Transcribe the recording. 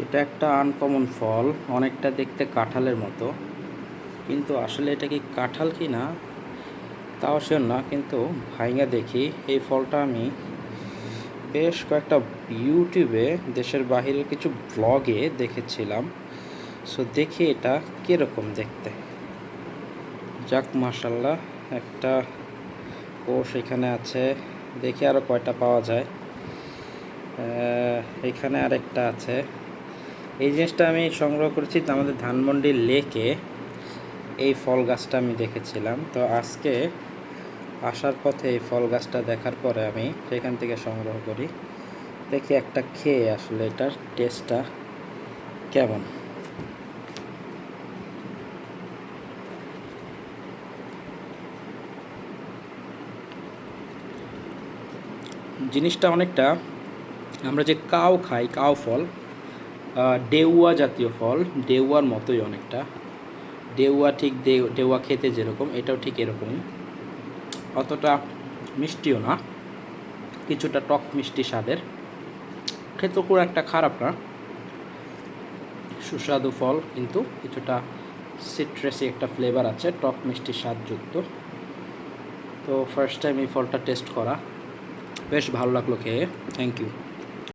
এটা একটা আনকমন ফল, অনেকটা দেখতে কাঁঠালের মতো, কিন্তু আসলে এটা কি কাঁঠাল কি না তাও শিওর না। কিন্তু ভাইঙ্গা দেখি এই ফলটা আমি বেশ কয়েকটা ইউটিউবে দেশের বাহিরের কিছু ব্লগে দেখেছিলাম। সো দেখি এটা কীরকম দেখতে। যাক মাশাল্লাহ, একটা কোষ এখানে আছে, দেখি আরও কয়টা পাওয়া যায়। এখানে আরেকটা আছে। এই জিনিসটা আমি সংগ্রহ করেছি আমাদের ধানমন্ডি লেকে, এই ফল গাছটা আমি দেখেছিলাম। তো আজকে আসার পথে এই ফল গাছটা দেখার পরে আমি সেখান থেকে সংগ্রহ করি, দেখি একটা খেয়ে আসলে এটার টেস্টটা কেমন। জিনিসটা অনেকটা আমরা যে কাউ খাই, কাউ ফল, ডেউয়া জাতীয় ফল, ডেউয়ার মতোই অনেকটা। ডেউয়া ঠিক ডেউয়া খেতে যেরকম, এটাও ঠিক এরকমই। অতটা মিষ্টিও না, কিছুটা টক মিষ্টি স্বাদের, খেতে খুব একটা খারাপ না। সুস্বাদু ফল, কিন্তু কিছুটা সিট্রাসি একটা ফ্লেভার আছে, টক মিষ্টি স্বাদযুক্ত। তো ফার্স্ট টাইম এই ফলটা টেস্ট করা, বেশ ভালো লাগলো খেয়ে। Thank you.